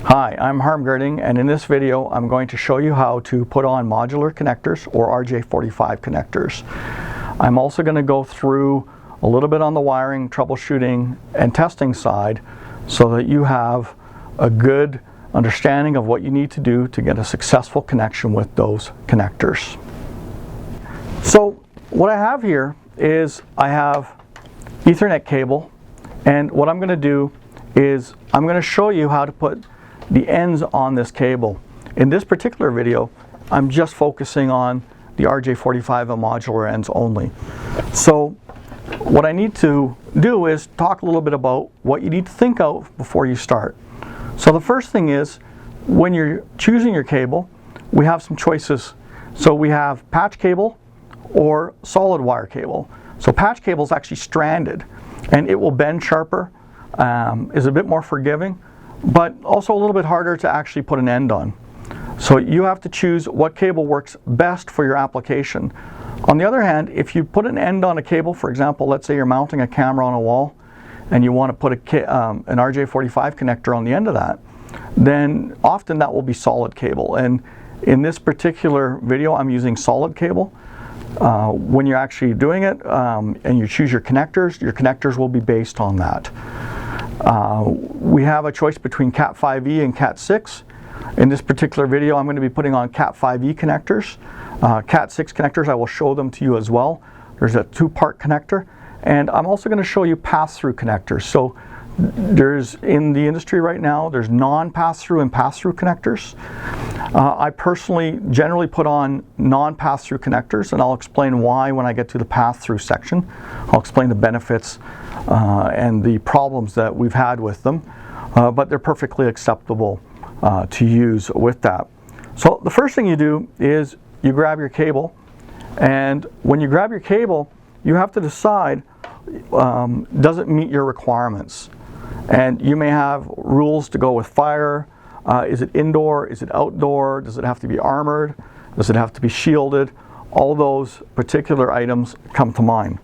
Hi, I'm Harm Girding, and in this video I'm going to show you how to put on modular connectors or RJ45 connectors. I'm also going to go through a little bit on the wiring, troubleshooting, and testing side so that you have a good understanding of what you need to do to get a successful connection with those connectors. So what I have here is I have Ethernet cable, and what I'm going to do is I'm going to show you how to put the ends on this cable. In this particular video, I'm just focusing on the RJ45 and modular ends only. So what I need to do is talk a little bit about what you need to think of before you start. So the first thing is, when you're choosing your cable, we have some choices. So we have patch cable or solid wire cable. So patch cable is actually stranded and it will bend sharper, is a bit more forgiving, but also a little bit harder to actually put an end on. So you have to choose what cable works best for your application. On the other hand, if you put an end on a cable, for example, let's say you're mounting a camera on a wall and you want to put an RJ45 connector on the end of that, then often that will be solid cable. And in this particular video, I'm using solid cable. When you're actually doing it and you choose your connectors will be based on that. We have a choice between Cat 5e and Cat 6. In this particular video, I'm going to be putting on Cat 5e connectors. Cat 6 connectors, I will show them to you as well. There's a two-part connector, and I'm also going to show you pass-through connectors. So there's, in the industry right now, there's non-pass-through and pass-through connectors. I personally generally put on non-pass-through connectors, and I'll explain why when I get to the pass-through section. I'll explain the benefits and the problems that we've had with them, but they're perfectly acceptable to use with that. So the first thing you do is you grab your cable, and when you grab your cable, you have to decide, does it meet your requirements? And you may have rules to go with fire. Is it indoor? Is it outdoor? Does it have to be armored? Does it have to be shielded? All those particular items come to mind.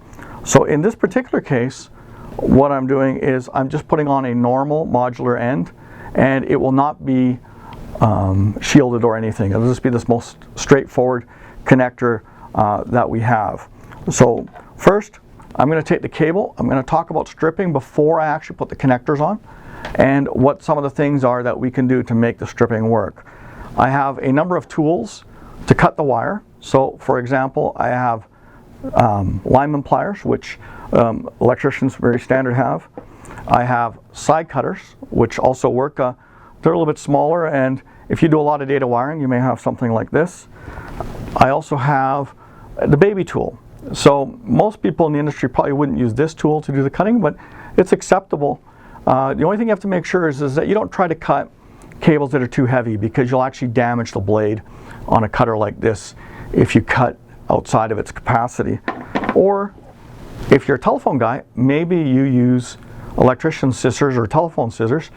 So in this particular case, what I'm doing is I'm just putting on a normal modular end, and it will not be shielded or anything. It'll just be this most straightforward connector that we have. So first, I'm going to take the cable. I'm going to talk about stripping before I actually put the connectors on, and what some of the things are that we can do to make the stripping work. I have a number of tools to cut the wire. So for example, I have lineman pliers, which electricians very standard have. I have side cutters, which also work. They're a little bit smaller, and if you do a lot of data wiring, you may have something like this. I also have the baby tool. So most people in the industry probably wouldn't use this tool to do the cutting, but it's acceptable. The only thing you have to make sure is that you don't try to cut cables that are too heavy, because you'll actually damage the blade on a cutter like this if you cut outside of its capacity. Or if you're a telephone guy, maybe you use electrician scissors or telephone scissors,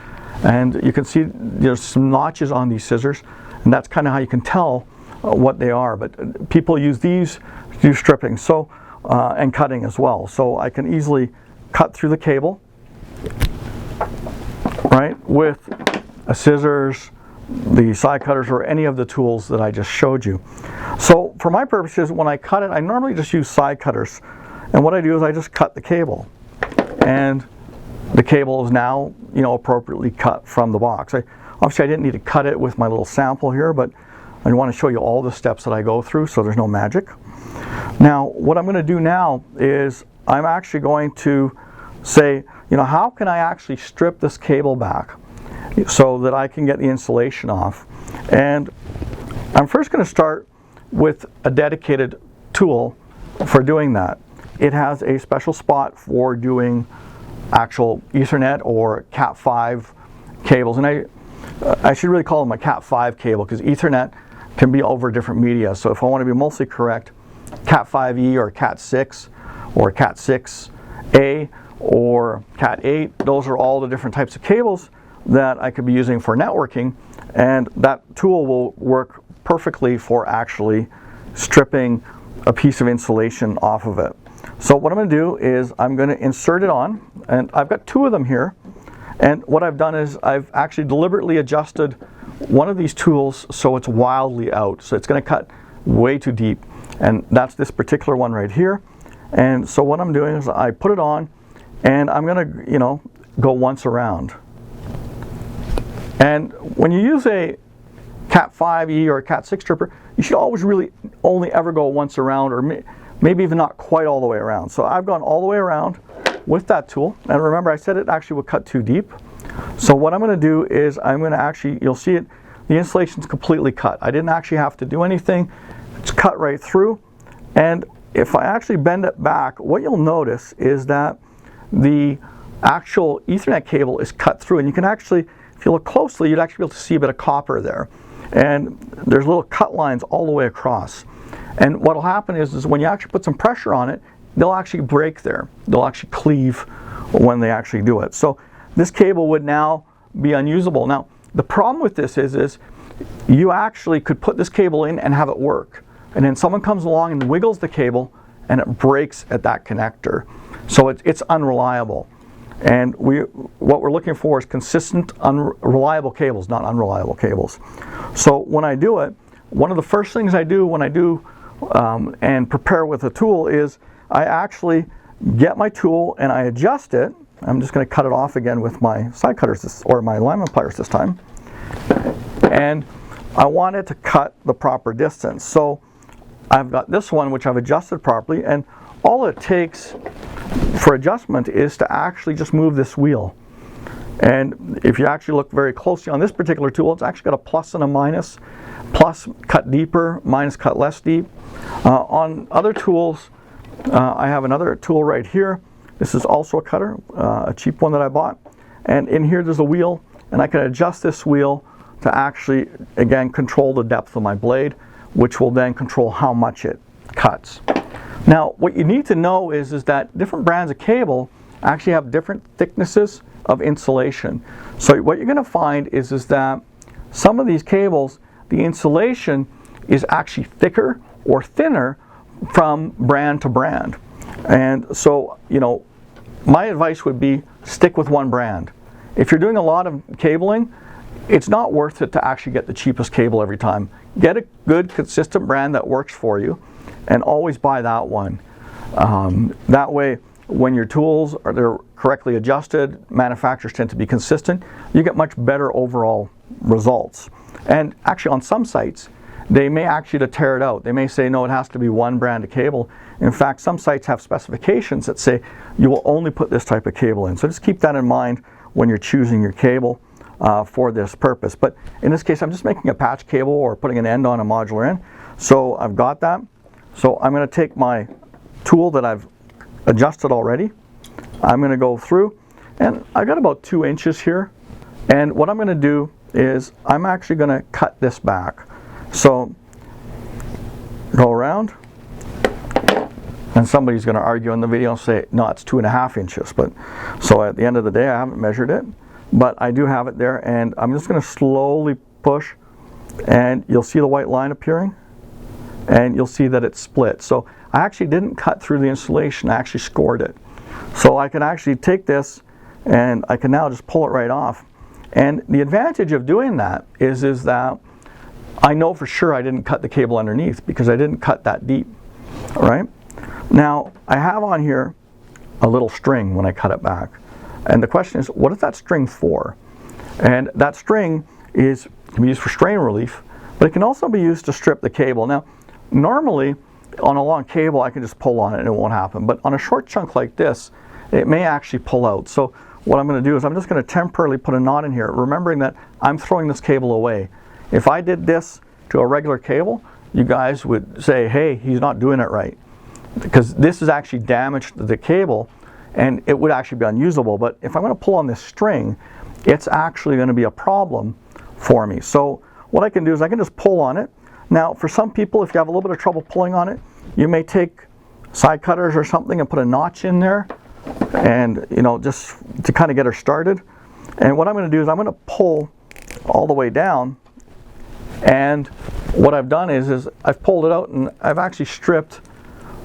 and you can see there's some notches on these scissors, and that's kind of how you can tell what they are. But people use these to do stripping, so and cutting as well. So I can easily cut through the cable, right, with a scissors, the side cutters, or any of the tools that I just showed you. So for my purposes, when I cut it, I normally just use side cutters, and what I do is I just cut the cable, and the cable is now, you know, appropriately cut from the box. Obviously I didn't need to cut it with my little sample here, but I want to show you all the steps that I go through, so there's no magic. Now what I'm going to do now is I'm actually going to say, you know, how can I actually strip this cable back so that I can get the insulation off? And I'm first going to start with a dedicated tool for doing that. It has a special spot for doing actual Ethernet or Cat 5 cables, and I should really call them a Cat 5 cable, because Ethernet can be over different media. So if I want to be mostly correct, Cat 5e or Cat 6 or Cat 6a or Cat 8, those are all the different types of cables that I could be using for networking, and that tool will work perfectly for actually stripping a piece of insulation off of it. So what I'm going to do is I'm going to insert it on, and I've got two of them here, And what I've done is I've actually deliberately adjusted one of these tools so it's wildly out. So it's going to cut way too deep. And that's this particular one right here. And so what I'm doing is I put it on and I'm going to, go once around. And when you use a Cat 5e or a Cat 6 stripper, you should always really only ever go once around, or maybe even not quite all the way around. So I've gone all the way around with that tool. And remember, I said it actually would cut too deep. So what I'm going to do is I'm going to actually, you'll see it, the insulation's completely cut. I didn't actually have to do anything. It's cut right through. And if I actually bend it back, what you'll notice is that the actual Ethernet cable is cut through. And you can actually, if you look closely, you'd actually be able to see a bit of copper there. And there's little cut lines all the way across. And what will happen is when you actually put some pressure on it, they'll actually break there. They'll actually cleave when they actually do it. So this cable would now be unusable. Now, the problem with this is you actually could put this cable in and have it work. And then someone comes along and wiggles the cable and it breaks at that connector. So it's unreliable. And what we're looking for is consistent, reliable cables, not unreliable cables. So when I do it, one of the first things I do when I do and prepare with a tool is I actually get my tool and I adjust it. I'm just going to cut it off again with my side cutters, or my alignment pliers this time. And I want it to cut the proper distance. So I've got this one which I've adjusted properly, and all it takes for adjustment is to actually just move this wheel. And if you actually look very closely on this particular tool, it's actually got a plus and a minus. Plus cut deeper, minus cut less deep. On other tools, I have another tool right here. This is also a cutter, a cheap one that I bought. And in here there's a wheel, and I can adjust this wheel to actually, again, control the depth of my blade, which will then control how much it cuts. Now, what you need to know is that different brands of cable actually have different thicknesses of insulation. So what you're going to find is that some of these cables, the insulation is actually thicker or thinner from brand to brand. And so, my advice would be stick with one brand. If you're doing a lot of cabling, it's not worth it to actually get the cheapest cable every time. Get a good, consistent brand that works for you, and always buy that one. That way, when your tools they're correctly adjusted, manufacturers tend to be consistent, you get much better overall results. And actually on some sites, they may actually tear it out. They may say, no, it has to be one brand of cable. In fact, some sites have specifications that say you will only put this type of cable in. So just keep that in mind when you're choosing your cable for this purpose. But in this case, I'm just making a patch cable or putting an end on a modular end. So I've got that. So I'm going to take my tool that I've adjusted already. I'm going to go through, and I've got about 2 inches here. And what I'm going to do is I'm actually going to cut this back. So go around, and somebody's going to argue in the video and say, no, it's 2.5 inches. But so at the end of the day, I haven't measured it, but I do have it there, and I'm just going to slowly push, and you'll see the white line appearing, and you'll see that it's split. So I actually didn't cut through the insulation, I actually scored it. So I can actually take this and I can now just pull it right off. And the advantage of doing that is that I know for sure I didn't cut the cable underneath because I didn't cut that deep. All right. Now I have on here a little string when I cut it back. And the question is, what is that string for? And that string can be used for strain relief, but it can also be used to strip the cable. Now, normally on a long cable I can just pull on it and it won't happen, but on a short chunk like this it may actually pull out. So what I'm going to do is I'm just going to temporarily put a knot in here, remembering that I'm throwing this cable away. If I did this to a regular cable, you guys would say, hey, he's not doing it right, because this has actually damaged the cable and it would actually be unusable. But if I'm going to pull on this string, it's actually going to be a problem for me. So what I can do is I can just pull on it. Now, for some people, if you have a little bit of trouble pulling on it, you may take side cutters or something and put a notch in there, and just to kind of get her started. And what I'm going to do is I'm going to pull all the way down, and what I've done is I've pulled it out and I've actually stripped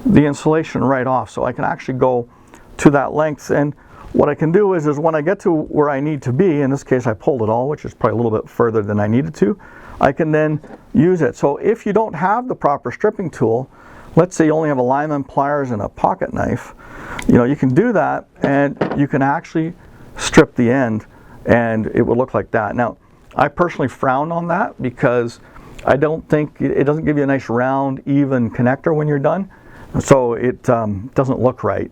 the insulation right off, so I can actually go to that length. And what I can do is when I get to where I need to be, in this case I pulled it all, which is probably a little bit further than I needed to, I can then use it. So if you don't have the proper stripping tool, let's say you only have a lineman, pliers, and a pocket knife, you can do that and you can actually strip the end and it would look like that. Now, I personally frown on that because I don't think it doesn't give you a nice round, even connector when you're done. So it doesn't look right.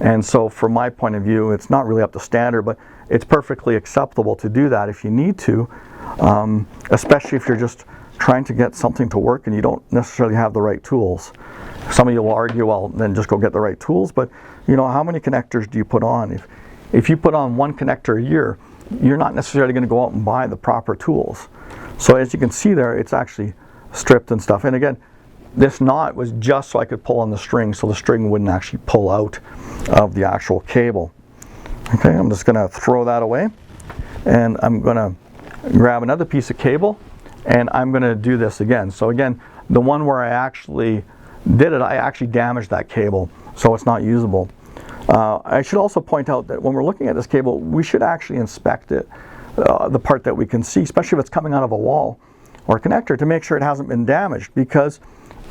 And so from my point of view, it's not really up to standard, but it's perfectly acceptable to do that if you need to, especially if you're just trying to get something to work and you don't necessarily have the right tools. Some of you will argue, well, then just go get the right tools, but how many connectors do you put on? If you put on one connector a year, you're not necessarily going to go out and buy the proper tools. So as you can see there, it's actually stripped and stuff. And again, this knot was just so I could pull on the string, so the string wouldn't actually pull out of the actual cable. Okay, I'm just going to throw that away, and I'm going to grab another piece of cable, and I'm going to do this again. So again, the one where I actually did it, I actually damaged that cable, so it's not usable. I should also point out that when we're looking at this cable, we should actually inspect it, the part that we can see, especially if it's coming out of a wall or a connector, to make sure it hasn't been damaged. Because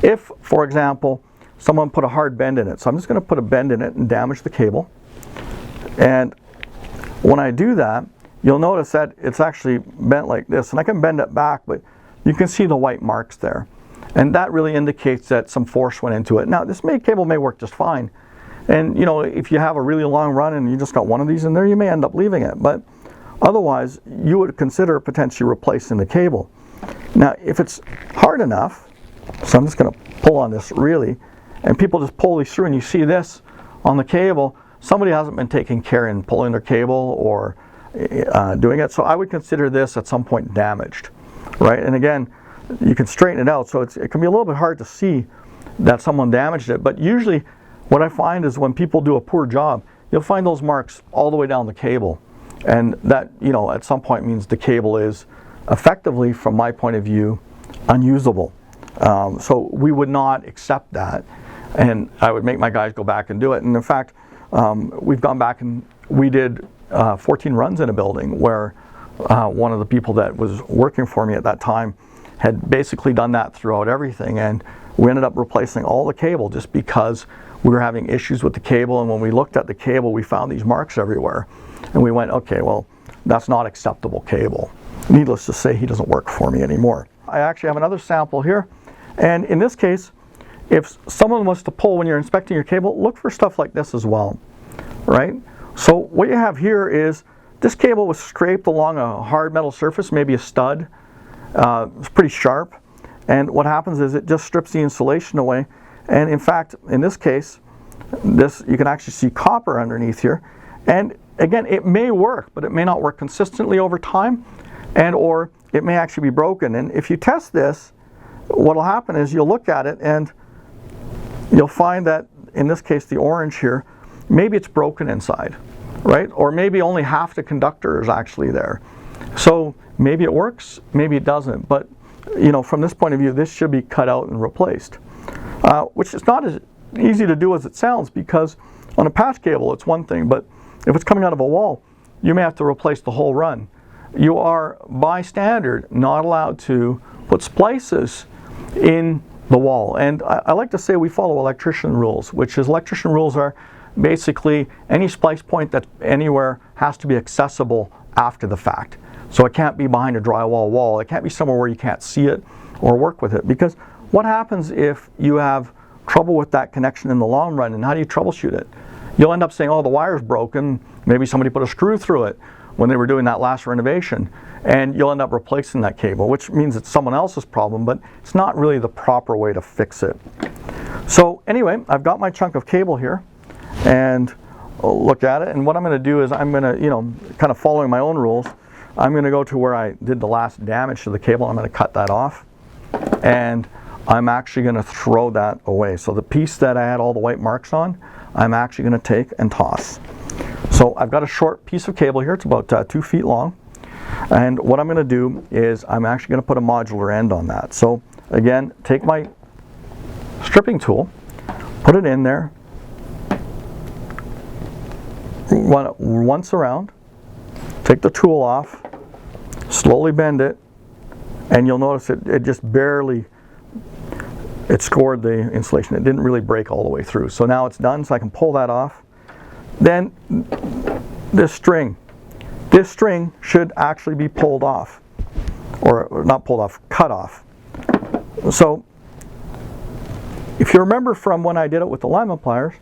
if, for example, someone put a hard bend in it, so I'm just going to put a bend in it and damage the cable. And when I do that, you'll notice that it's actually bent like this, and I can bend it back, but you can see the white marks there. And that really indicates that some force went into it. Now, this cable may work just fine. And if you have a really long run and you just got one of these in there, you may end up leaving it. But otherwise, you would consider potentially replacing the cable. Now, if it's hard enough, so I'm just going to pull on this really, and people just pull these through and you see this on the cable, somebody hasn't been taking care in pulling their cable or doing it. So I would consider this at some point damaged, right? And again, you can straighten it out. So it can be a little bit hard to see that someone damaged it. But usually what I find is when people do a poor job, you'll find those marks all the way down the cable. And that, at some point means the cable is effectively, from my point of view, unusable. So we would not accept that. And I would make my guys go back and do it. And in fact, we've gone back and we did 14 runs in a building where one of the people that was working for me at that time had basically done that throughout everything. And we ended up replacing all the cable just because we were having issues with the cable. And when we looked at the cable, we found these marks everywhere. And we went, okay, well, that's not acceptable cable. Needless to say, he doesn't work for me anymore. I actually have another sample here. And in this case, if someone was to pull when you're inspecting your cable, look for stuff like this as well, right? So what you have here is this cable was scraped along a hard metal surface, maybe a stud. It's pretty sharp. And what happens is it just strips the insulation away. And in fact, in this case, you can actually see copper underneath here. And again, it may work, but it may not work consistently over time, or it may actually be broken. And if you test this, what will happen is you'll look at it and you'll find that, in this case, the orange here, maybe it's broken inside, right? Or maybe only half the conductor is actually there. So maybe it works, maybe it doesn't. But from this point of view, this should be cut out and replaced, which is not as easy to do as it sounds, because on a patch cable, it's one thing, but if it's coming out of a wall, you may have to replace the whole run. You are, by standard, not allowed to put splices in the wall. And I like to say we follow electrician rules, which is electrician rules are basically any splice point that's anywhere has to be accessible after the fact. So it can't be behind a drywall wall. It can't be somewhere where you can't see it or work with it. Because what happens if you have trouble with that connection in the long run, and how do you troubleshoot it? You'll end up saying, oh, the wire's broken. Maybe somebody put a screw through it when they were doing that last renovation. And you'll end up replacing that cable, which means it's someone else's problem, but it's not really the proper way to fix it. So anyway, I've got my chunk of cable here, and I'll look at it. And what I'm going to do is I'm going to, kind of following my own rules, I'm going to go to where I did the last damage to the cable. I'm going to cut that off, and I'm actually going to throw that away. So the piece that I had all the white marks on, I'm actually going to take and toss. So I've got a short piece of cable here. It's about 2 feet long. And what I'm going to do is I'm actually going to put a modular end on that. So again, take my stripping tool, put it in there, run it once around, take the tool off, slowly bend it, and you'll notice it just barely, it scored the insulation. It didn't really break all the way through. So now it's done, so I can pull that off. Then this string should actually be pulled off, or not pulled off, cut off. So if you remember from when I did it with the alignment pliers,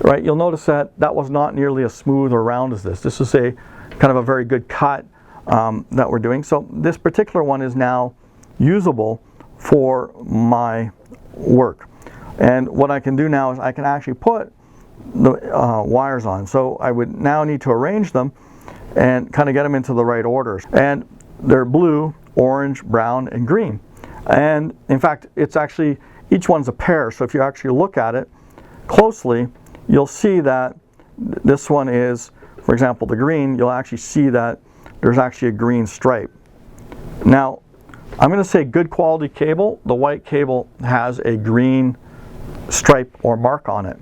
right, you'll notice that that was not nearly as smooth or round as this. This is a kind of a very good cut that we're doing. So this particular one is now usable for my work. And what I can do now is I can actually put the wires on. So I would now need to arrange them and kind of get them into the right orders. And they're blue, orange, brown, and green. And in fact, it's actually, each one's a pair. So if you actually look at it closely, you'll see that this one is, for example, the green, you'll actually see that there's actually a green stripe. Now, I'm going to say good quality cable. The white cable has a green stripe or mark on it.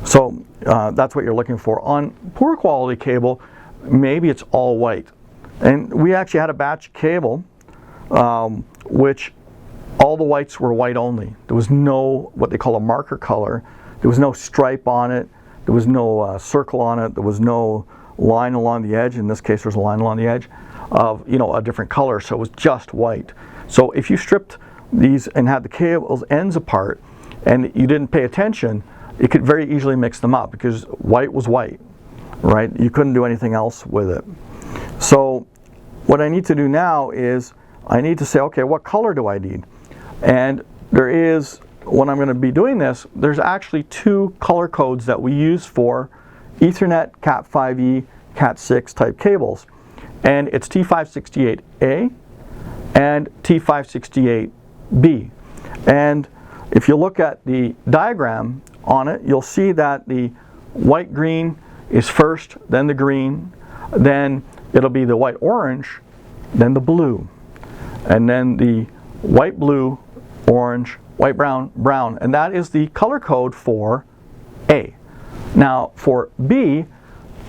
So that's what you're looking for. On poor quality cable, maybe it's all white. And we actually had a batch of cable which all the whites were white only. There was no what they call a marker color. There was no stripe on it. There was no circle on it. There was no line along the edge. In this case, there's a line along the edge of, you know, a different color. So it was just white. So if you stripped these and had the cable's ends apart and you didn't pay attention, you could very easily mix them up because white was white, right? You couldn't do anything else with it. So what I need to do now is I need to say, okay, what color do I need? And there is, when I'm going to be doing this, there's actually two color codes that we use for Ethernet, Cat5e, Cat6 type cables. And it's T568A and T568B. And if you look at the diagram on it, you'll see that the white-green is first, then the green, then it'll be the white-orange, then the blue, and then the white-blue, orange, white-brown, brown, and that is the color code for A. Now for B,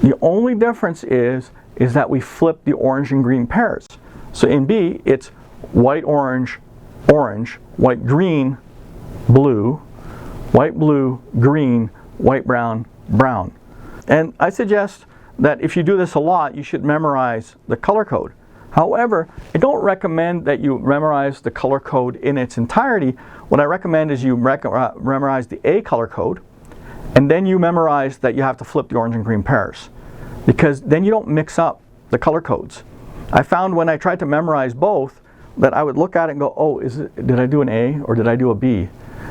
the only difference is that we flip the orange and green pairs. So in B, it's white-orange, orange, white-green, blue, white-blue, green, white-brown, brown. And I suggest that if you do this a lot, you should memorize the color code. However, I don't recommend that you memorize the color code in its entirety. What I recommend is you memorize the A color code, and then you memorize that you have to flip the orange and green pairs, because then you don't mix up the color codes. I found when I tried to memorize both that I would look at it and go, oh, did I do an A or did I do a B?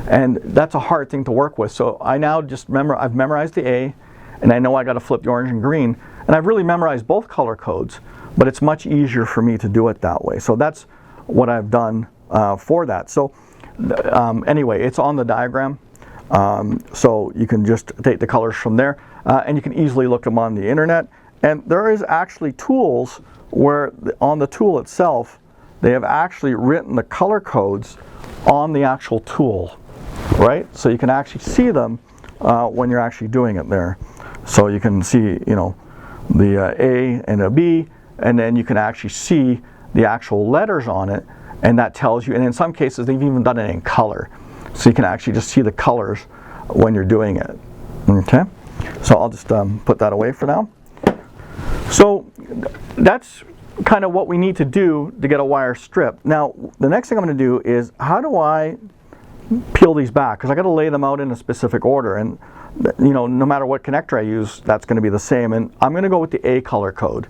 And that's a hard thing to work with. So I now just I've memorized the A, and I know I got to flip the orange and green, and I've really memorized both color codes, but it's much easier for me to do it that way. So that's what I've done for that. So anyway, it's on the diagram, so you can just take the colors from there, and you can easily look them on the internet. And there is actually tools where on the tool itself, they have actually written the color codes on the actual tool, right? So you can actually see them when you're actually doing it there. So you can see, you know, the A and a B, and then you can actually see the actual letters on it, and that tells you, and in some cases they've even done it in color. So you can actually just see the colors when you're doing it. Okay? So I'll just put that away for now. So that's kind of what we need to do to get a wire stripped. Now, the next thing I'm going to do is, how do I peel these back? Because I got to lay them out in a specific order, and you know, no matter what connector I use, that's going to be the same. And I'm going to go with the A color code.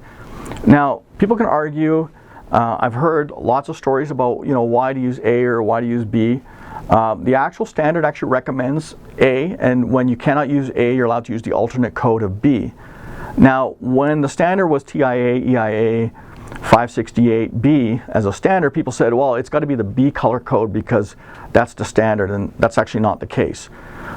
Now, people can argue. I've heard lots of stories about, you know, why to use A or why to use B. The actual standard actually recommends A, and when you cannot use A, you're allowed to use the alternate code of B. Now, when the standard was TIA, EIA 568B as a standard, people said, well, it's got to be the B color code because that's the standard, and that's actually not the case.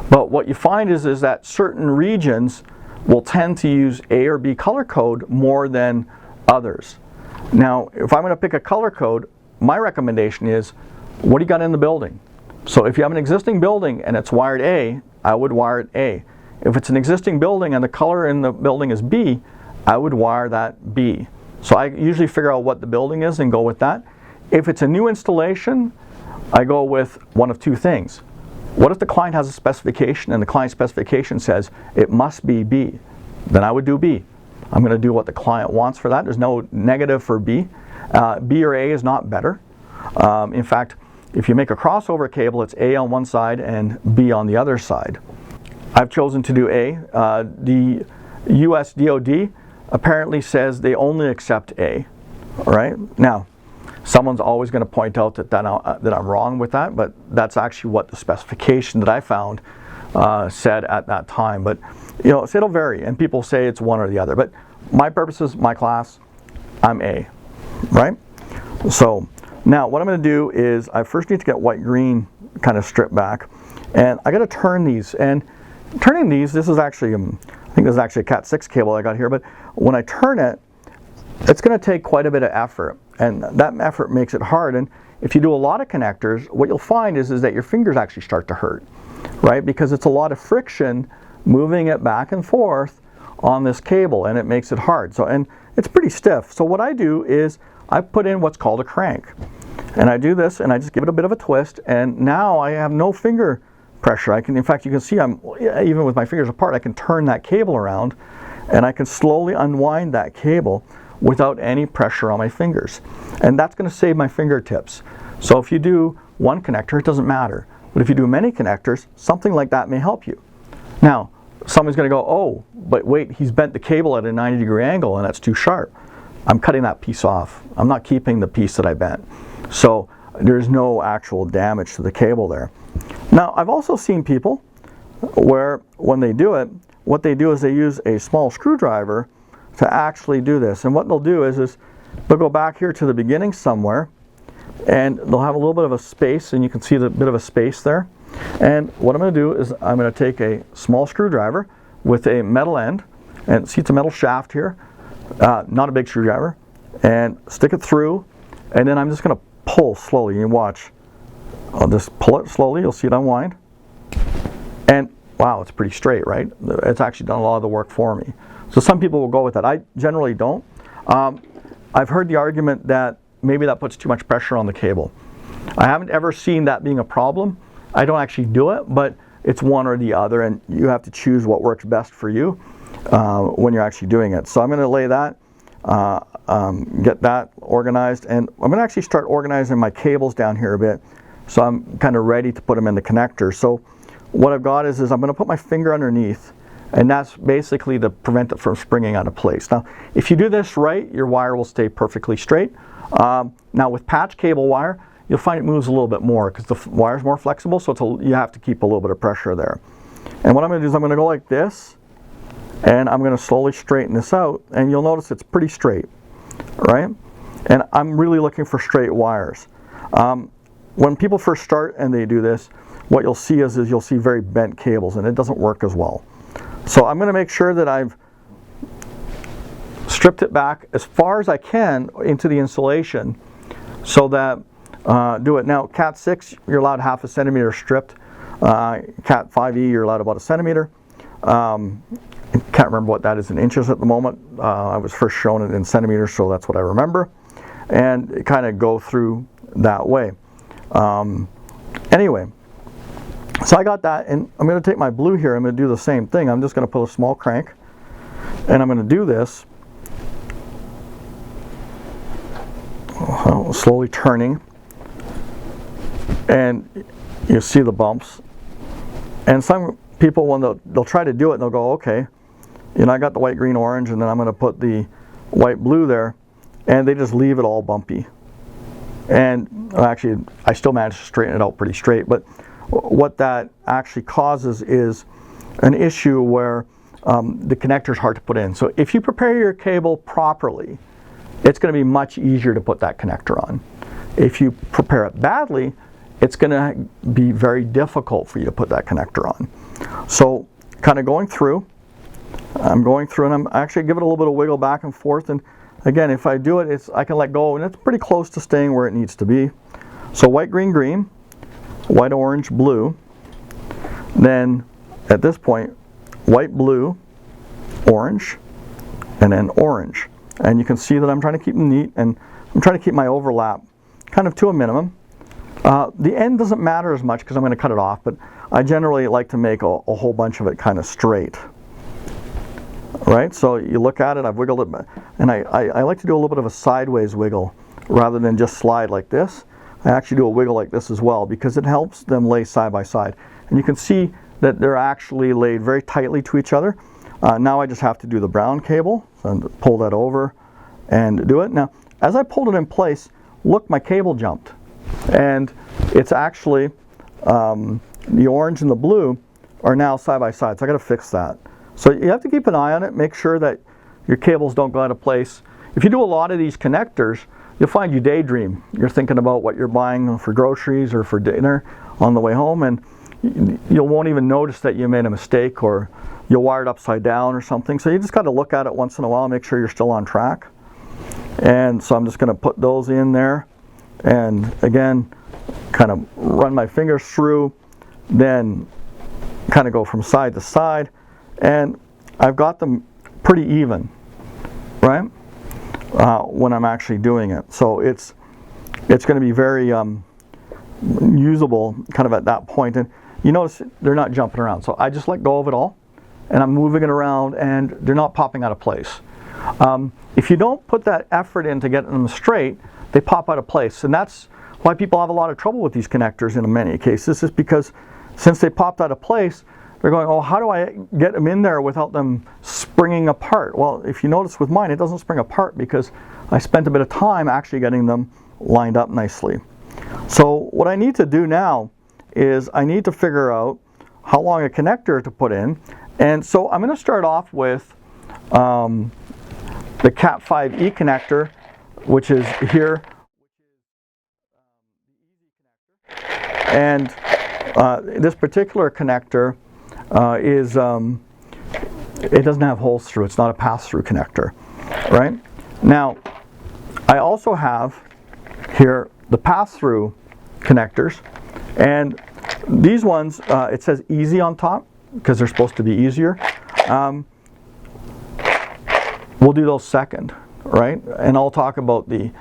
But what you find is that certain regions will tend to use A or B color code more than others. Now, if I'm going to pick a color code, my recommendation is, what do you got in the building? So if you have an existing building and it's wired A, I would wire it A. If it's an existing building and the color in the building is B, I would wire that B. So I usually figure out what the building is and go with that. If it's a new installation, I go with one of two things. What if the client has a specification and the client specification says it must be B? Then I would do B. I'm going to do what the client wants for that. There's no negative for B. B or A is not better. In fact, if you make a crossover cable, it's A on one side and B on the other side. I've chosen to do A. The US DoD apparently says they only accept A. All right? Now, someone's always going to point out that I'm wrong with that, but that's actually what the specification that I found said at that time. But you know, so it'll vary, and people say it's one or the other. But my purposes, my class, I'm A, right? So now what I'm going to do is I first need to get white-green kind of stripped back, and I got to turn these. And turning these, this is actually, I think this is actually a Cat 6 cable I got here. But when I turn it, it's going to take quite a bit of effort, and that effort makes it hard. And if you do a lot of connectors, what you'll find is that your fingers actually start to hurt, right? Because it's a lot of friction moving it back and forth on this cable, and it makes it hard. So, and it's pretty stiff. So what I do is I put in what's called a crank, and I do this, and I just give it a bit of a twist, and now I have no finger pressure. I can, in fact, you can see I'm even with my fingers apart, I can turn that cable around, and I can slowly unwind that cable without any pressure on my fingers, and that's going to save my fingertips. So if you do one connector, it doesn't matter, but if you do many connectors, something like that may help you. Now, someone's going to go, oh, but wait, he's bent the cable at a 90-degree angle and that's too sharp. I'm cutting that piece off. I'm not keeping the piece that I bent. So there's no actual damage to the cable there. Now, I've also seen people where when they do it, what they do is they use a small screwdriver to actually do this. And what they'll do is they'll go back here to the beginning somewhere, and they'll have a little bit of a space, and you can see the bit of a space there. And what I'm going to do is I'm going to take a small screwdriver with a metal end, and see it's a metal shaft here, not a big screwdriver, and stick it through, and then I'm just going to pull slowly. You watch. I'll just pull it slowly. You'll see it unwind. And wow, it's pretty straight, right? It's actually done a lot of the work for me. So some people will go with that. I generally don't. I've heard the argument that maybe that puts too much pressure on the cable. I haven't ever seen that being a problem. I don't actually do it, but it's one or the other, and you have to choose what works best for you when you're actually doing it. So I'm going to lay that, get that organized, and I'm going to actually start organizing my cables down here a bit, so I'm kind of ready to put them in the connector. So what I've got is I'm going to put my finger underneath, and that's basically to prevent it from springing out of place. Now, if you do this right, your wire will stay perfectly straight. Now with patch cable wire, you'll find it moves a little bit more because the wire is more flexible, so you have to keep a little bit of pressure there. And what I'm going to do is I'm going to go like this, and I'm going to slowly straighten this out, and you'll notice it's pretty straight, right? And I'm really looking for straight wires. When people first start and they do this, what you'll see is you'll see very bent cables, and it doesn't work as well. So I'm going to make sure that I've stripped it back as far as I can into the insulation, so that do it. Now, Cat 6, you're allowed half a centimeter stripped. Cat 5e, you're allowed about a centimeter. Can't remember what that is in inches at the moment. I was first shown it in centimeters, so that's what I remember. And kind of go through that way. Anyway, so I got that, and I'm going to take my blue here. I'm going to do the same thing. I'm just going to put a small crank, and I'm going to do this, slowly turning, and you see the bumps. And some people, when they'll try to do it, and they'll go, okay, you know, I got the white, green, orange, and then I'm going to put the white, blue there, and they just leave it all bumpy. And actually, I still managed to straighten it out pretty straight, but what that actually causes is an issue where the connector is hard to put in. So if you prepare your cable properly, it's going to be much easier to put that connector on. If you prepare it badly, it's going to be very difficult for you to put that connector on. So kind of going through, I'm going through, and I'm actually give it a little bit of wiggle back and forth, and again, if I do it, I can let go, and it's pretty close to staying where it needs to be. So white, green, green, white, orange, blue. Then at this point, white, blue, orange, and then orange. And you can see that I'm trying to keep them neat, and I'm trying to keep my overlap kind of to a minimum. The end doesn't matter as much because I'm going to cut it off, but I generally like to make a whole bunch of it kind of straight. Right? So you look at it, I've wiggled it, and I like to do a little bit of a sideways wiggle rather than just slide like this. I actually do a wiggle like this as well because it helps them lay side by side. And you can see that they're actually laid very tightly to each other. Now I just have to do the brown cable, so I'm pull that over and do it. Now, as I pulled it in place, look, my cable jumped. And it's actually, the orange and the blue are now side by side, so I got to fix that. So you have to keep an eye on it, make sure that your cables don't go out of place. If you do a lot of these connectors, you'll find you daydream. You're thinking about what you're buying for groceries or for dinner on the way home, and you won't even notice that you made a mistake, or you'll wire it upside down or something. So you just got to look at it once in a while and make sure you're still on track. And so I'm just going to put those in there, and again, kind of run my fingers through, then kind of go from side to side, and I've got them pretty even, right? When I'm actually doing it. So it's going to be very usable kind of at that point. And you notice they're not jumping around. So I just let go of it all, and I'm moving it around, and they're not popping out of place. If you don't put that effort into getting them straight, they pop out of place. And that's why people have a lot of trouble with these connectors in many cases, is because since they popped out of place, they're going, oh, how do I get them in there without them springing apart? Well, if you notice with mine, it doesn't spring apart because I spent a bit of time actually getting them lined up nicely. So what I need to do now is I need to figure out how long a connector to put in. And so I'm going to start off with the Cat 5e connector, which is here. And this particular connector it doesn't have holes through. It's not a pass-through connector, right? Now, I also have here the pass-through connectors, and these ones, it says easy on top because they're supposed to be easier. We'll do those second, right? And I'll talk about the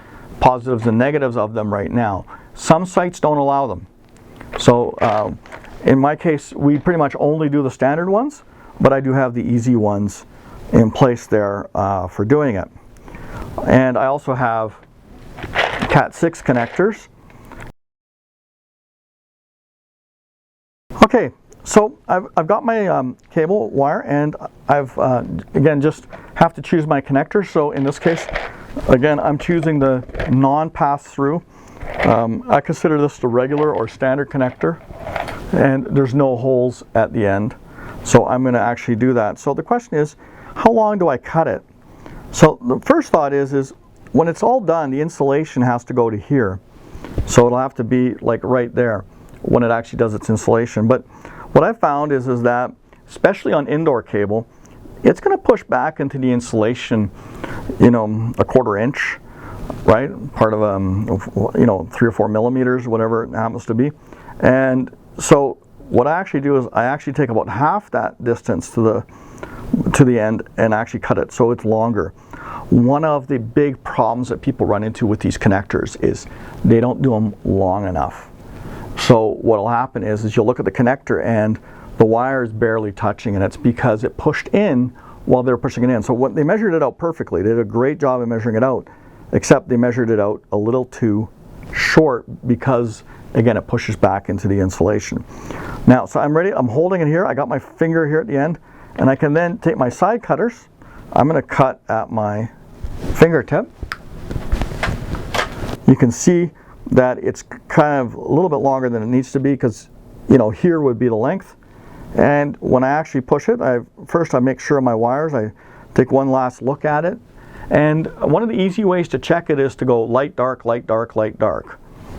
positives and negatives of them right now. Some sites don't allow them. So in my case, we pretty much only do the standard ones, but I do have the easy ones in place there for doing it. And I also have Cat 6 connectors. Okay, so I've got my cable wire, and I've again just have to choose my connector. So in this case, again, I'm choosing the non-pass-through. I consider this the regular or standard connector, and there's no holes at the end. So I'm going to actually do that. So the question is, how long do I cut it? So the first thought is when it's all done, the insulation has to go to here. So it'll have to be like right there when it actually does its insulation. But what I found is that, especially on indoor cable, it's going to push back into the insulation, you know, a 1/4 inch, right? Part of you know, 3 or 4 millimeters, whatever it happens to be. And so what I actually do is I actually take about half that distance to the end and actually cut it so it's longer. One of the big problems that people run into with these connectors is they don't do them long enough. So what will happen is you'll look at the connector and the wire is barely touching, and it's because it pushed in while they were pushing it in. So what, they measured it out perfectly. They did a great job of measuring it out, except they measured it out a little too short because, again, it pushes back into the insulation. Now, so I'm ready. I'm holding it here. I got my finger here at the end, and I can then take my side cutters. I'm going to cut at my fingertip. You can see that it's kind of a little bit longer than it needs to be because, you know, here would be the length. And when I actually push it, first I make sure of my wires. I take one last look at it. And one of the easy ways to check it is to go light, dark, light, dark, light, dark.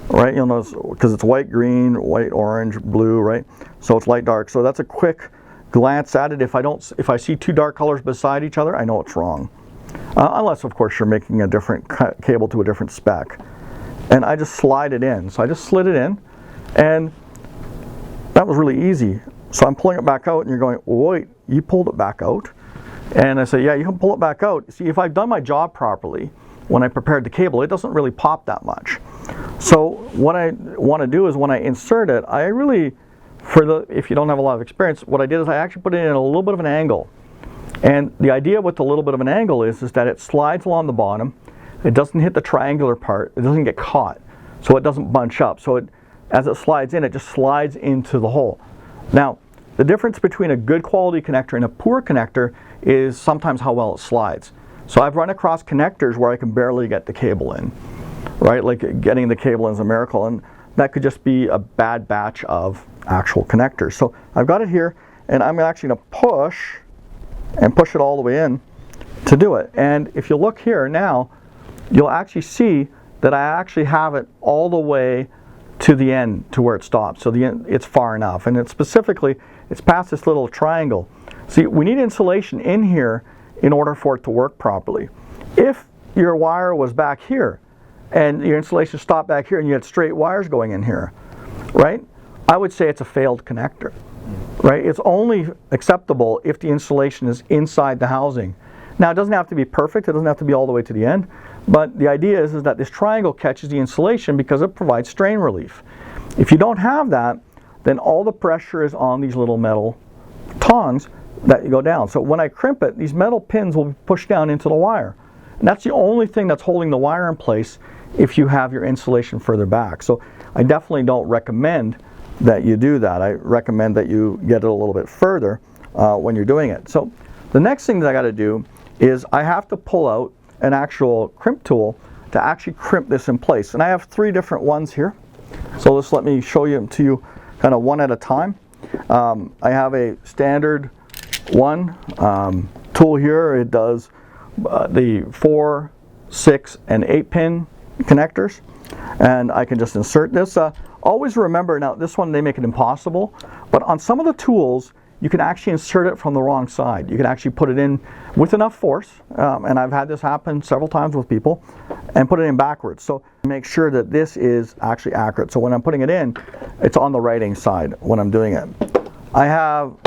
Right? You'll notice because it's white, green, white, orange, blue, right? So it's light, dark. So that's a quick glance at it. If I see 2 dark colors beside each other, I know it's wrong. Unless, of course, you're making a different cable to a different spec. And I just slide it in. So I just slid it in, and that was really easy. So I'm pulling it back out, and you're going, wait, you pulled it back out? And I say, yeah, you can pull it back out. See, if I've done my job properly when I prepared the cable, it doesn't really pop that much. So what I want to do is when I insert it, I really, if you don't have a lot of experience, what I did is I actually put it in a little bit of an angle. And the idea with the little bit of an angle is that it slides along the bottom. It doesn't hit the triangular part. It doesn't get caught. So it doesn't bunch up. So as it slides in, it just slides into the hole. Now, the difference between a good quality connector and a poor connector is sometimes how well it slides. So I've run across connectors where I can barely get the cable in, right? Like getting the cable in is a miracle, and that could just be a bad batch of actual connectors. So I've got it here, and I'm actually going to push it all the way in to do it. And if you look here now, you'll actually see that I actually have it all the way to the end to where it stops. So it's far enough, and it's past this little triangle. See, we need insulation in here in order for it to work properly. If your wire was back here and your insulation stopped back here and you had straight wires going in here, right? I would say it's a failed connector, right? It's only acceptable if the insulation is inside the housing. Now, it doesn't have to be perfect. It doesn't have to be all the way to the end. But the idea is that this triangle catches the insulation because it provides strain relief. If you don't have that, then all the pressure is on these little metal tongs that you go down. So when I crimp it, these metal pins will be pushed down into the wire. And that's the only thing that's holding the wire in place if you have your insulation further back. So I definitely don't recommend that you do that. I recommend that you get it a little bit further when you're doing it. So the next thing that I got to do is I have to pull out an actual crimp tool to actually crimp this in place. And I have 3 different ones here. So just let me show them to you kind of one at a time. I have a standard one tool here. It does the 4, 6, and 8 pin connectors, and I can just insert this. Always remember, now this one they make it impossible, but on some of the tools you can actually insert it from the wrong side. You can actually put it in with enough force, and I've had this happen several times with people, and put it in backwards. So make sure that this is actually accurate. So when I'm putting it in, it's on the right hand side when I'm doing it. I have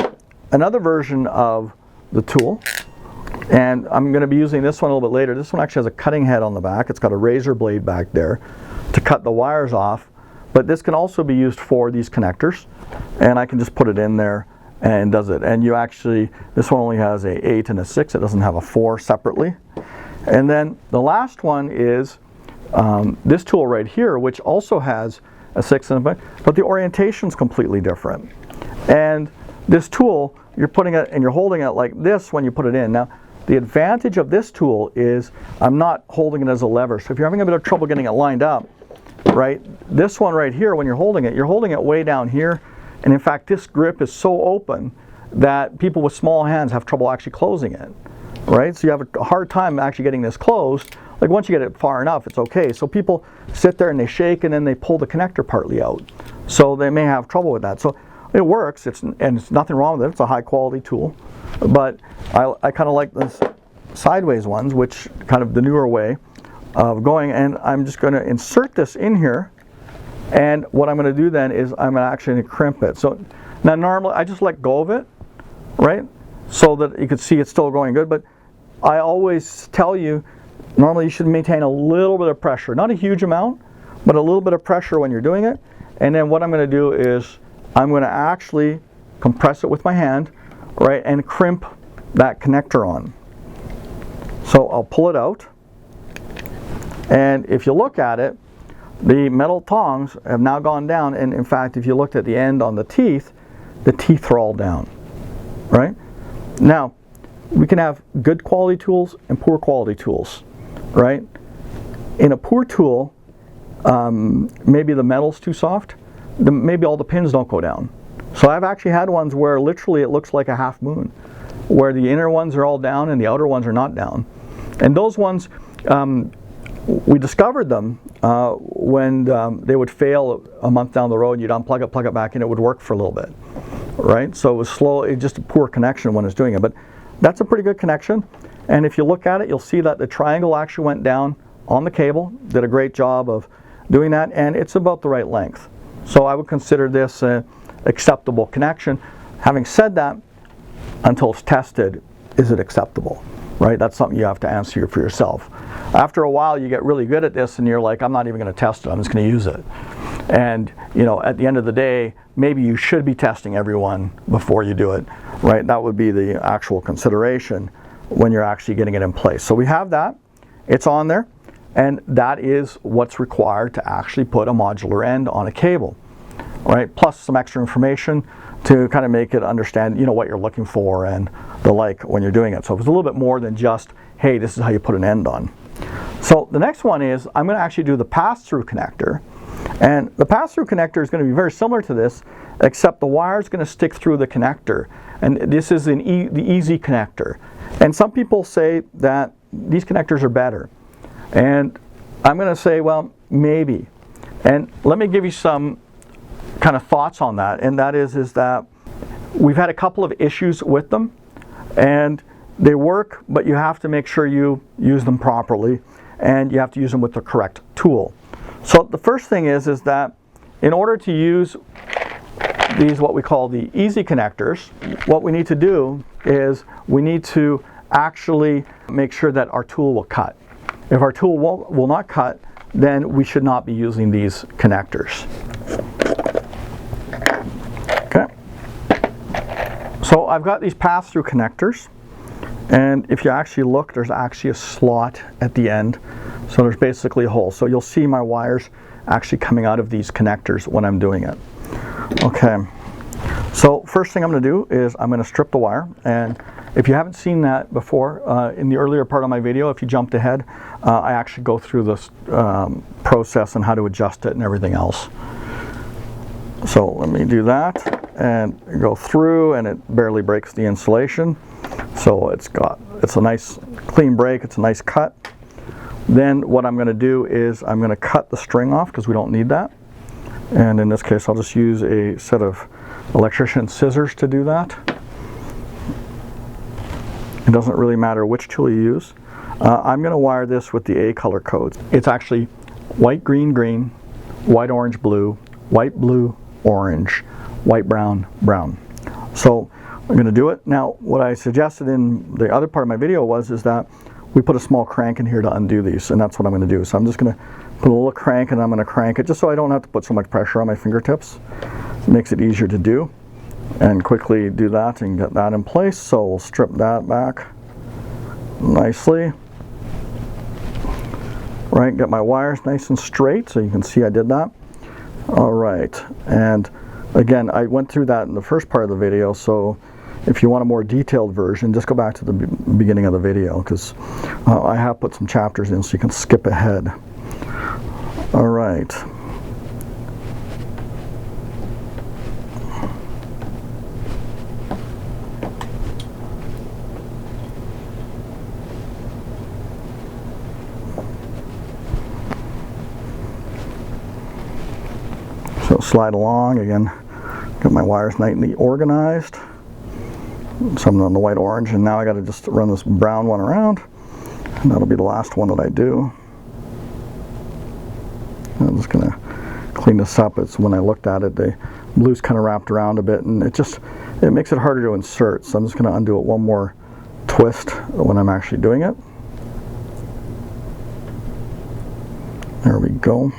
another version of the tool, and I'm going to be using this one a little bit later. This one actually has a cutting head on the back. It's got a razor blade back there to cut the wires off, but this can also be used for these connectors, and I can just put it in there and does it. And you actually, this one only has a 8 and a 6. It doesn't have a 4 separately. And then the last one is this tool right here, which also has a 6 and a 5, but the orientation is completely different. And this tool, you're putting it and you're holding it like this when you put it in. Now, the advantage of this tool is I'm not holding it as a lever. So if you're having a bit of trouble getting it lined up, right, this one right here, when you're holding it way down here. And in fact, this grip is so open that people with small hands have trouble actually closing it, right? So you have a hard time actually getting this closed. Like once you get it far enough, it's okay. So people sit there and they shake and then they pull the connector partly out. So they may have trouble with that. So it works, and it's nothing wrong with it. It's a high quality tool. But I kind of like this sideways ones, which kind of the newer way of going. And I'm just going to insert this in here. And what I'm going to do then is I'm actually going to crimp it. So now normally I just let go of it, right? So that you can see it's still going good. But I always tell you, normally you should maintain a little bit of pressure. Not a huge amount, but a little bit of pressure when you're doing it. And then what I'm going to do is I'm going to actually compress it with my hand, right, and crimp that connector on. So I'll pull it out. And if you look at it, the metal tongs have now gone down, and in fact, if you looked at the end on the teeth are all down, right? Now, we can have good quality tools and poor quality tools, right? In a poor tool, maybe the metal's too soft, maybe all the pins don't go down. So I've actually had ones where literally it looks like a half moon, where the inner ones are all down and the outer ones are not down. And those ones, we discovered them when they would fail a month down the road. You'd unplug it, plug it back in, it would work for a little bit, right? So it was slow, it's just a poor connection when it's doing it. But that's a pretty good connection. And if you look at it, you'll see that the triangle actually went down on the cable, did a great job of doing that, and it's about the right length. So I would consider this an acceptable connection. Having said that, until it's tested, is it acceptable? Right? That's something you have to answer for yourself. After a while, you get really good at this and you're like, I'm not even going to test it, I'm just going to use it. And you know, at the end of the day, maybe you should be testing everyone before you do it, right? That would be the actual consideration when you're actually getting it in place. So we have that, it's on there, and that is what's required to actually put a modular end on a cable, right? Plus some extra information to kind of make it understand, you know, what you're looking for and the like when you're doing it. So it's a little bit more than just, hey, this is how you put an end on. So the next one is, I'm going to actually do the pass-through connector. And the pass-through connector is going to be very similar to this, except the wire is going to stick through the connector. And this is the easy connector. And some people say that these connectors are better. And I'm going to say, well, maybe. And let me give you some kind of thoughts on that. And that is that we've had a couple of issues with them. And they work, but you have to make sure you use them properly. And you have to use them with the correct tool. So the first thing is that in order to use these, what we call the easy connectors, what we need to do is we need to actually make sure that our tool will cut. If our tool will not cut, then we should not be using these connectors. Okay. So I've got these pass-through connectors, and if you actually look, there's actually a slot at the end. So there's basically a hole. So you'll see my wires actually coming out of these connectors when I'm doing it. Okay. So first thing I'm going to do is I'm going to strip the wire. And if you haven't seen that before, in the earlier part of my video, if you jumped ahead, I actually go through this process and how to adjust it and everything else. So let me do that and go through, and it barely breaks the insulation. So it's a nice clean break, it's a nice cut. Then what I'm going to do is I'm going to cut the string off because we don't need that. And in this case, I'll just use a set of electrician scissors to do that. It doesn't really matter which tool you use. I'm going to wire this with the A color codes. It's actually white, green, green, white, orange, blue, white, blue, orange, white, brown, brown. So I'm going to do it. Now, what I suggested in the other part of my video is that we put a small crank in here to undo these, and that's what I'm going to do. So I'm just going to put a little crank, and I'm going to crank it just so I don't have to put so much pressure on my fingertips. It makes it easier to do, and quickly do that and get that in place. So we'll strip that back nicely. Right, get my wires nice and straight so you can see I did that. All right, and again, I went through that in the first part of the video, so if you want a more detailed version, just go back to the beginning of the video, because I have put some chapters in so you can skip ahead. All right. So slide along, again, get my wires nicely organized. Some on the white, orange, and now I got to just run this brown one around, and that'll be the last one that I do. I'm just going to clean this up. It's when I looked at it, the blue's kind of wrapped around a bit, and it makes it harder to insert. So I'm just going to undo it one more twist when I'm actually doing it. There we go.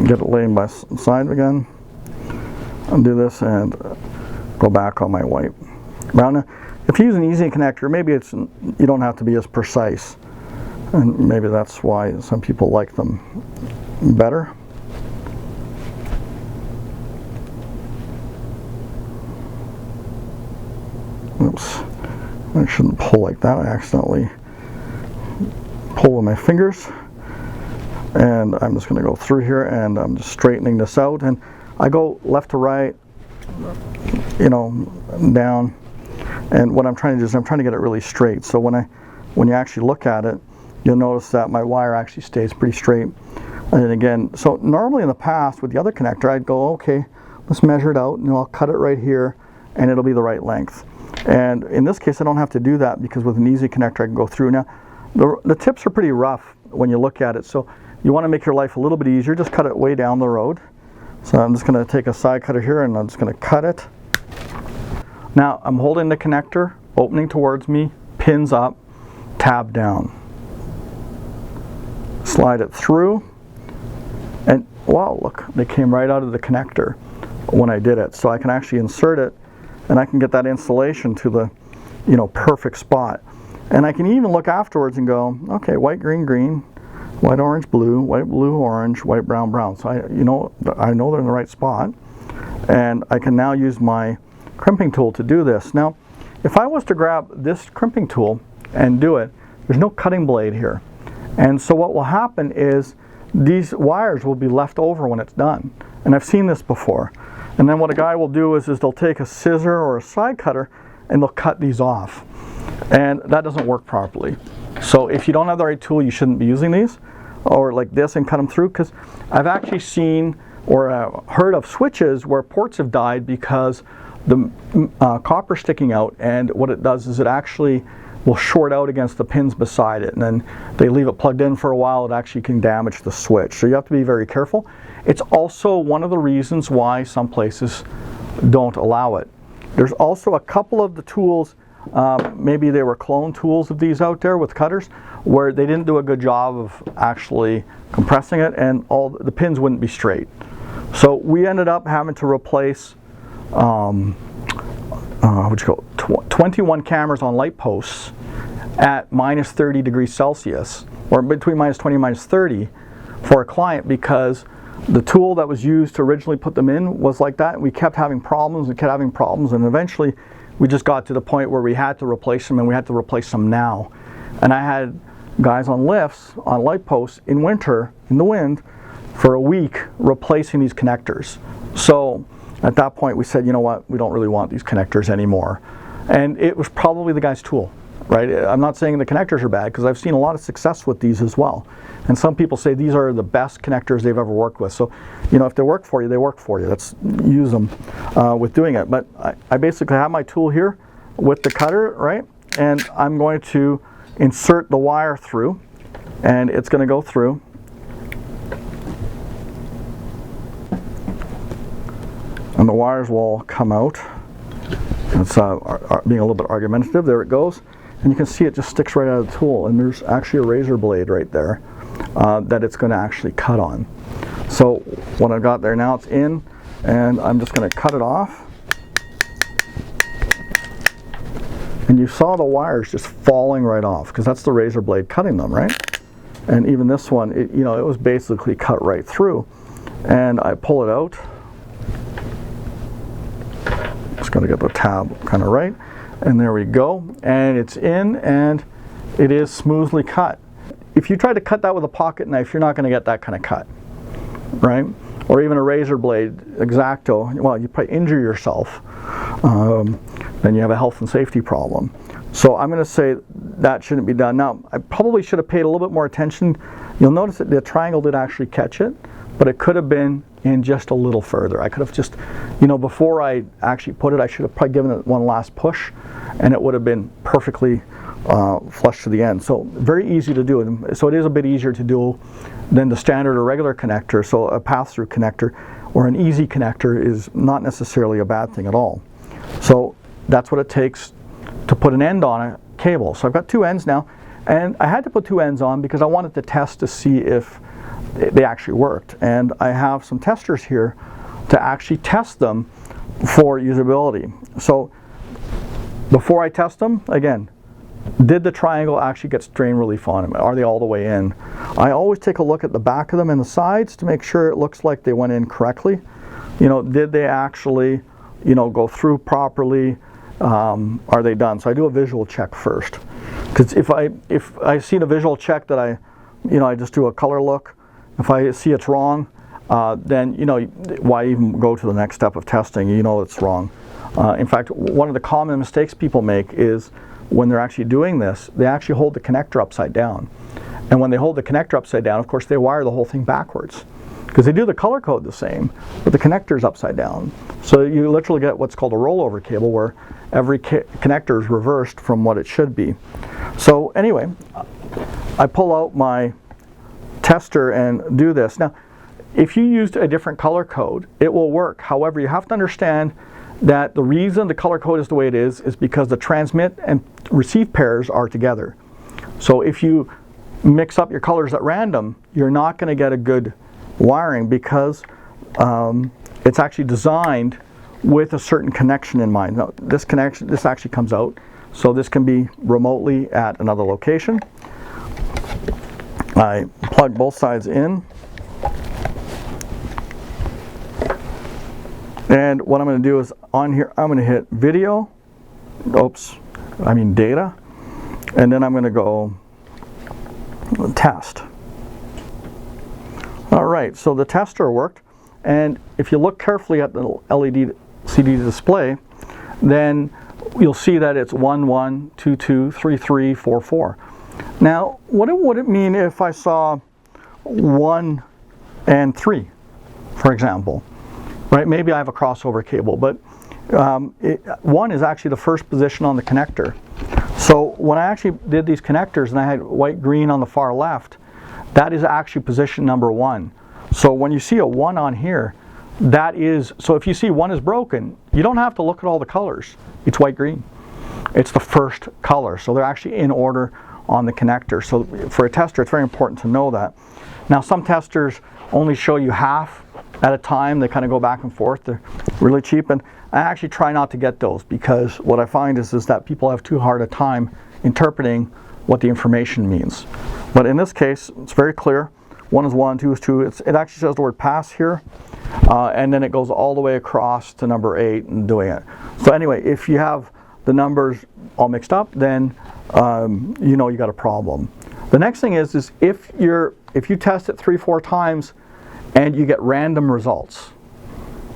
Get it laying by side again. Undo this and go back on my white. Now, if you use an easy connector, maybe you don't have to be as precise, and maybe that's why some people like them better. Oops, I shouldn't pull like that. I accidentally pull with my fingers, and I'm just going to go through here, and I'm just straightening this out, and I go left to right, you know, down, and what I'm trying to do is I'm trying to get it really straight. So when you actually look at it, you'll notice that my wire actually stays pretty straight. And again, so normally in the past with the other connector, I'd go, okay, let's measure it out, and I'll cut it right here, and it'll be the right length. And in this case, I don't have to do that because with an easy connector, I can go through. Now, the tips are pretty rough when you look at it, so you want to make your life a little bit easier. Just cut it way down the road. So I'm just going to take a side cutter here, and I'm just going to cut it Now I'm holding the connector, opening towards me, pins up, tab down. Slide it through, and wow, look, they came right out of the connector when I did it. So I can actually insert it, and I can get that installation to the, you know, perfect spot. And I can even look afterwards and go, okay, white, green, green, white, orange, blue, white, blue, orange, white, brown, brown. So I know they're in the right spot, and I can now use my crimping tool to do this. Now, if I was to grab this crimping tool and do it, there's no cutting blade here. And so what will happen is these wires will be left over when it's done. And I've seen this before. And then what a guy will do is they'll take a scissor or a side cutter and they'll cut these off. And that doesn't work properly. So if you don't have the right tool, you shouldn't be using these, or like this, and cut them through, because I've actually seen or heard of switches where ports have died because the copper sticking out, and what it does is it actually will short out against the pins beside it, and then they leave it plugged in for a while. It actually can damage the switch, so you have to be very careful. It's also one of the reasons why some places don't allow it. There's also a couple of the tools, maybe they were clone tools of these out there with cutters, where they didn't do a good job of actually compressing it, and all the pins wouldn't be straight. So we ended up having to replace 21 cameras on light posts at minus 30 degrees Celsius, or between minus 20 and minus 30, for a client, because the tool that was used to originally put them in was like that, and we kept having problems and kept having problems, and eventually we just got to the point where we had to replace them, and we had to replace them now. And I had guys on lifts, on light posts, in winter, in the wind, for a week replacing these connectors. So at that point we said, you know what, we don't really want these connectors anymore. And it was probably the guy's tool, right? I'm not saying the connectors are bad, because I've seen a lot of success with these as well. And some people say these are the best connectors they've ever worked with. So, you know, if they work for you, they work for you. Let's use them with doing it. But I basically have my tool here with the cutter, right? And I'm going to insert the wire through, and it's going to go through. And the wires will all come out. It's being a little bit argumentative. There it goes. And you can see it just sticks right out of the tool. And there's actually a razor blade right there that it's going to actually cut on. So what I've got there now, it's in, and I'm just going to cut it off. And you saw the wires just falling right off, because that's the razor blade cutting them, right? And even this one, it was basically cut right through. And I pull it out. Just going to get the tab kind of right, and there we go, and it's in, and it is smoothly cut. If you try to cut that with a pocket knife, you're not going to get that kind of cut, right? Or even a razor blade, X-Acto, well, you probably injure yourself, then you have a health and safety problem. So I'm going to say that shouldn't be done. Now, I probably should have paid a little bit more attention. You'll notice that the triangle did actually catch it, but it could have been in just a little further. I could have just, before I actually put it, I should have probably given it one last push, and it would have been perfectly flush to the end. So very easy to do. So it is a bit easier to do than the standard or regular connector. So a pass-through connector or an easy connector is not necessarily a bad thing at all. So that's what it takes to put an end on a cable. So I've got two ends now, and I had to put two ends on because I wanted to test to see if they actually worked. And I have some testers here to actually test them for usability. So before I test them, again, did the triangle actually get strain relief on them? Are they all the way in? I always take a look at the back of them and the sides to make sure it looks like they went in correctly. Did they actually, go through properly? Are they done? So I do a visual check first. Because if I see a visual check that I just do a color look. If I see it's wrong, then why even go to the next step of testing? It's wrong. In fact, one of the common mistakes people make is when they're actually doing this, they actually hold the connector upside down. And when they hold the connector upside down, of course, they wire the whole thing backwards, because they do the color code the same, but the connector's upside down. So you literally get what's called a rollover cable, where every connector is reversed from what it should be. So anyway, I pull out my tester and do this. Now, if you used a different color code, it will work. However, you have to understand that the reason the color code is the way it is because the transmit and receive pairs are together. So if you mix up your colors at random, you're not going to get a good wiring because it's actually designed with a certain connection in mind. Now, this actually comes out, so this can be remotely at another location. I plug both sides in, and what I'm going to do is on here I'm going to hit video, data, and then I'm going to go test. Alright, so the tester worked, and if you look carefully at the LED CD display, then you'll see that it's 1, 1, 2, 2, 3, 3, 4, 4. Now, what would it mean if I saw 1 and 3, for example? Right? Maybe I have a crossover cable, but 1 is actually the first position on the connector. So when I actually did these connectors and I had white, green on the far left, that is actually position number 1. So when you see a 1 on here, that is, so if you see 1 is broken, you don't have to look at all the colors. It's white, green. It's the first color. So they're actually in order on the connector. So for a tester, it's very important to know that. Now, some testers only show you half at a time. They kind of go back and forth. They're really cheap, and I actually try not to get those because what I find is that people have too hard a time interpreting what the information means. But in this case, it's very clear. 1 is 1, 2 is 2. It actually says the word pass here, and then it goes all the way across to number 8 and doing it. So anyway, if you have the numbers all mixed up, then you know you got a problem. The next thing is if you test it 3-4 times and you get random results,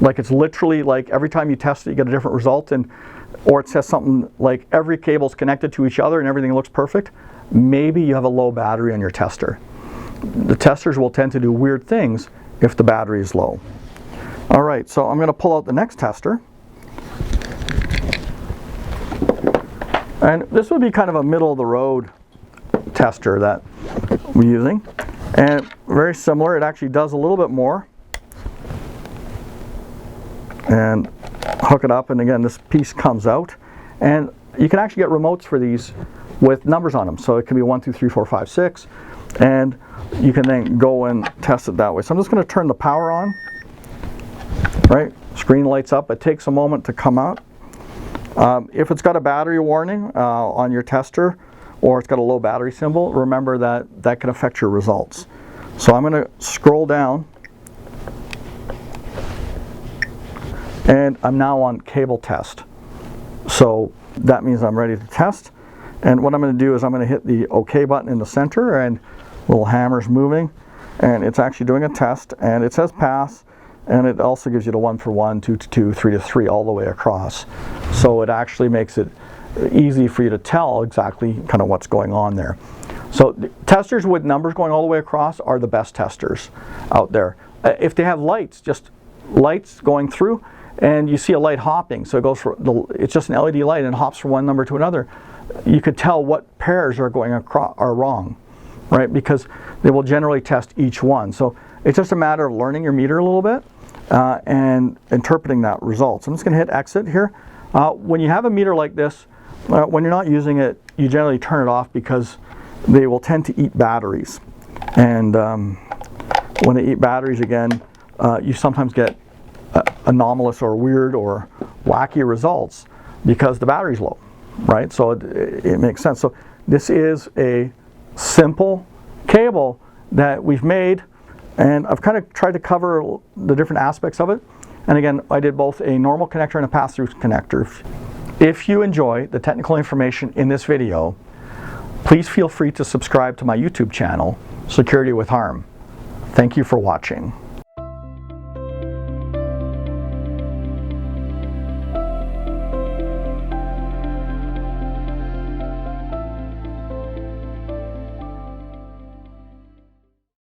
like it's literally like every time you test it you get a different result, or it says something like every cable's connected to each other and everything looks perfect, maybe you have a low battery on your tester. The testers will tend to do weird things if the battery is low. Alright, so I'm going to pull out the next tester. And this would be kind of a middle of the road tester that we're using. And very similar, it actually does a little bit more. And hook it up, and again this piece comes out. And you can actually get remotes for these with numbers on them. So it can be 1, 2, 3, 4, 5, 6. And you can then go and test it that way. So I'm just going to turn the power on. Right? Screen lights up. It takes a moment to come out. If it's got a battery warning on your tester, or it's got a low battery symbol, remember that can affect your results. So I'm going to scroll down, and I'm now on cable test. So that means I'm ready to test. And what I'm going to do is I'm going to hit the OK button in the center, and little hammer's moving, and it's actually doing a test, and it says pass, and it also gives you the 1 for 1, 2 to 2, 3 to 3 all the way across. So it actually makes it easy for you to tell exactly kind of what's going on there. So testers with numbers going all the way across are the best testers out there. If they have lights, just lights going through, and you see a light hopping, so it goes it's just an LED light and hops from one number to another, you could tell what pairs are going across are wrong, right? Because they will generally test each one. So it's just a matter of learning your meter a little bit and interpreting that result. So I'm just going to hit exit here. When you have a meter like this, when you're not using it, you generally turn it off because they will tend to eat batteries. And when they eat batteries again, you sometimes get anomalous or weird or wacky results because the battery's low, right? So it makes sense. So this is a simple cable that we've made, and I've kind of tried to cover the different aspects of it. And again, I did both a normal connector and a pass-through connector. If you enjoy the technical information in this video, please feel free to subscribe to my YouTube channel, Security with Harm. Thank you for watching.